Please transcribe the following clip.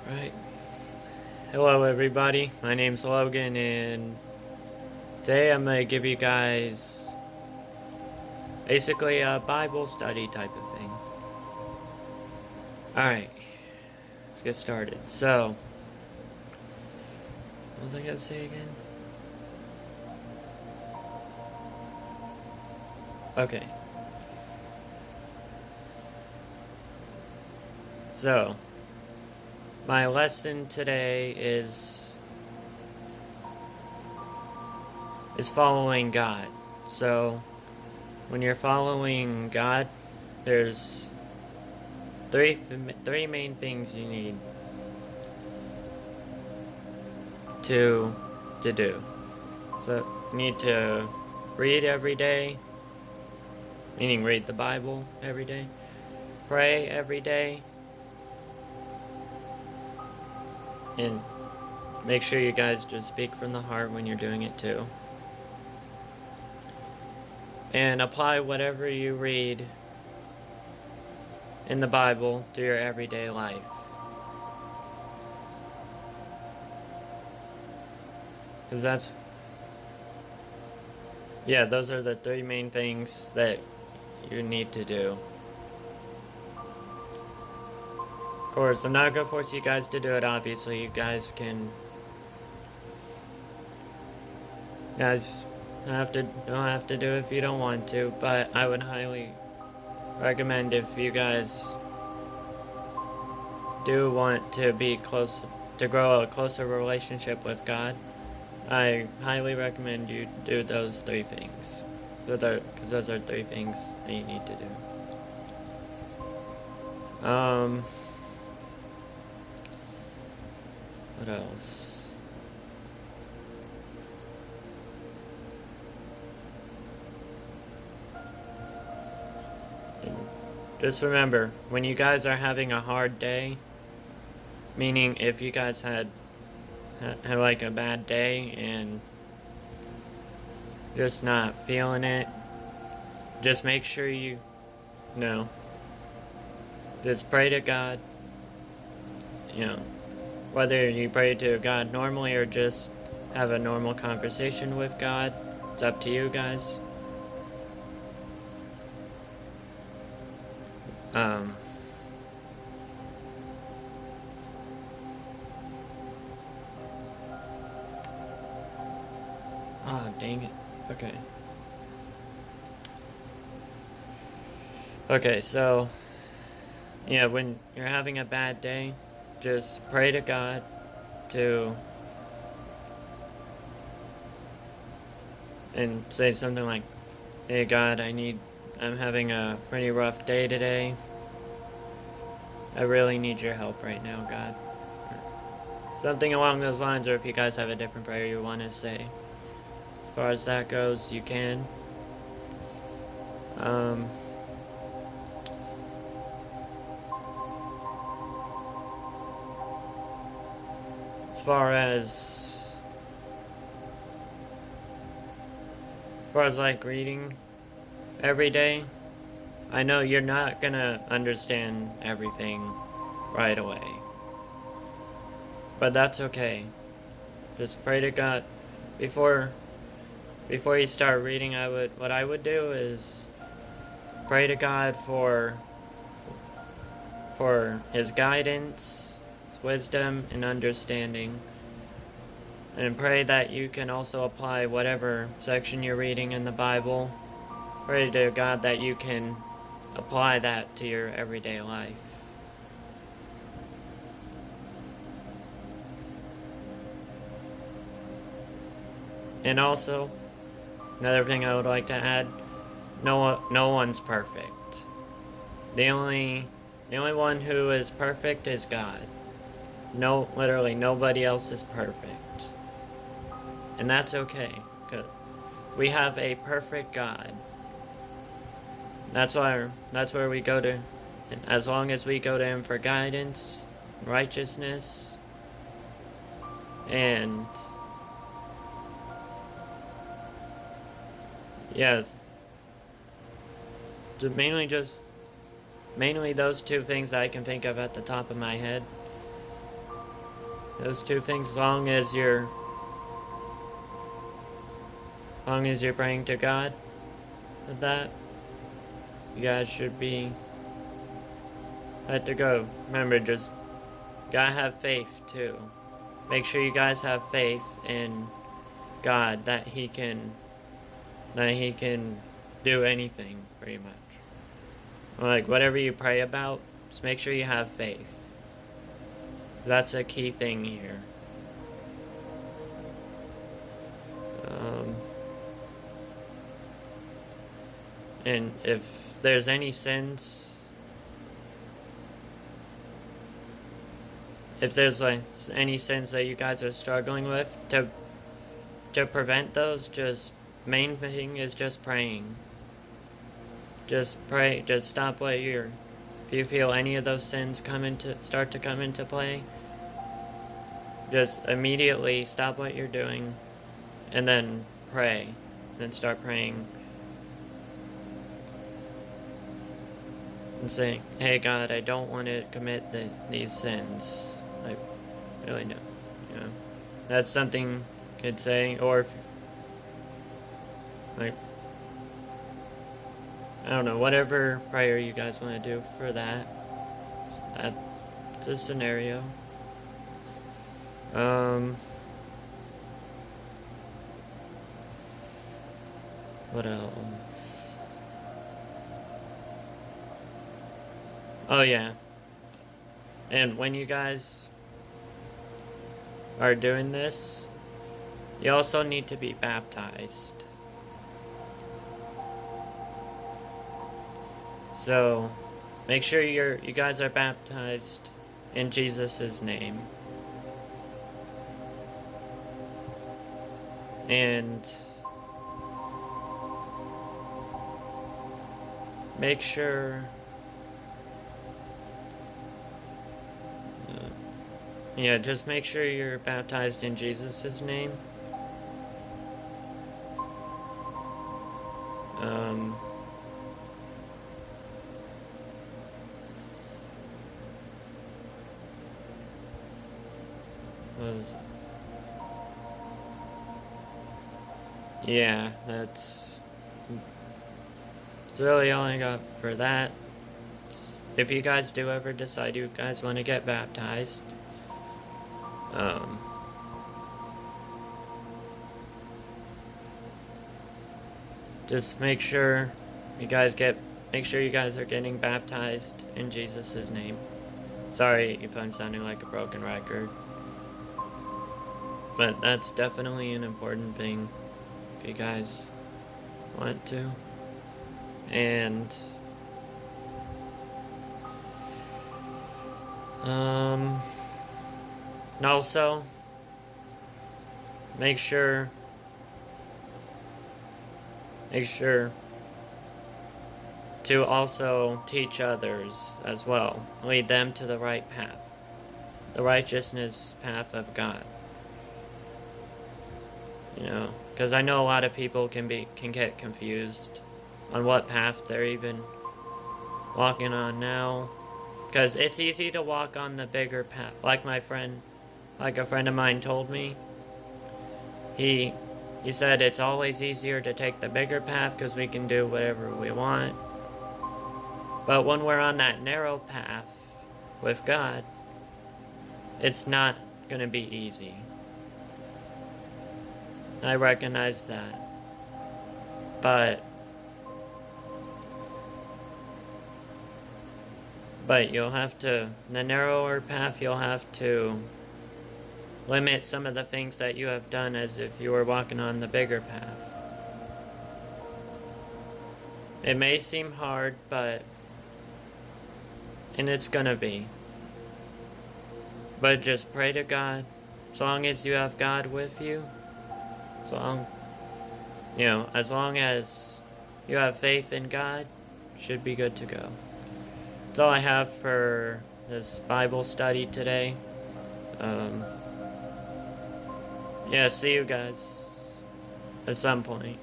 Right. Hello, everybody. My name's Logan, and today I'm going to give you guys basically a Bible study type of thing. Alright, let's get started. So, what was I going to say again? Okay. So, my lesson today is following God. So, when you're following God, there's three main things you need to do. So, you need to read every day, meaning read the Bible every day, pray every day, and make sure you guys just speak from the heart when you're doing it too. And apply whatever you read in the Bible to your everyday life. Because those are the three main things that you need to do. Of course, I'm not going to force you guys to do it, obviously. You guys don't have to do it if you don't want to, but I would highly recommend if you guys do want to be close, to grow a closer relationship with God, I highly recommend you do those three things. Because those are three things that you need to do. What else? And just remember, when you guys are having a hard day, meaning if you guys had like a bad day and just not feeling it, just make sure you know, just pray to God. You know, whether you pray to God normally or just have a normal conversation with God, it's up to you guys. Oh, dang it. Okay. Okay, so, yeah, when you're having a bad day, just pray to God to, and say something like, "Hey God, I'm having a pretty rough day today. I really need your help right now, God." Or something along those lines, or if you guys have a different prayer you want to say. As far as that goes, you can. As far as like reading every day, I know you're not gonna understand everything right away, but that's okay. Just pray to God before you start reading. What I would do is pray to God for His guidance, His wisdom, and understanding, and pray that you can also apply whatever section you're reading in the Bible. Pray to God that you can apply that to your everyday life. And also, another thing I would like to add, no one's perfect. The only one who is perfect is God. No, literally nobody else is perfect. And that's okay, because we have a perfect God. That's where we go to, and as long as we go to Him for guidance, righteousness, and yeah, mainly those two things that I can think of at the top of my head. Those two things, as long as you're praying to God with that, you guys should be let to go. Remember, just gotta have faith too. Make sure you guys have faith in God that He can do anything pretty much. Like whatever you pray about, just make sure you have faith. That's a key thing here. And if there's any sins, if there's like any sins that you guys are struggling with, to prevent those, just main thing is just praying. Just pray. Just stop what you're. If you feel any of those sins start to come into play, just immediately stop what you're doing, and then pray. Then start praying. And saying, "Hey God, I don't want to commit these sins. I really don't." You know, that's something you could say, or if, like, I don't know, whatever prayer you guys want to do for that. That's a scenario. What else? Oh yeah. And when you guys are doing this, you also need to be baptized. So, make sure you guys are baptized in Jesus' name. And make sure just make sure you're baptized in Jesus' name. Yeah, that's really all I got for that. If you guys do ever decide you guys want to get baptized, just make sure you guys are getting baptized in Jesus' name. Sorry if I'm sounding like a broken record, but that's definitely an important thing if you guys want to. And also make sure to also teach others as well. Lead them to the right path, the righteousness path of God. You know, because I know a lot of people can get confused on what path they're even walking on now. Because it's easy to walk on the bigger path. Like a friend of mine told me. He said it's always easier to take the bigger path because we can do whatever we want. But when we're on that narrow path with God, it's not going to be easy. I recognize that. But you'll have to, the narrower path, you'll have to limit some of the things that you have done as if you were walking on the bigger path. It may seem hard, and it's gonna be. But just pray to God. As long as you have God with you, as long as you have faith in God, should be good to go. That's all I have for this Bible study today. See you guys at some point.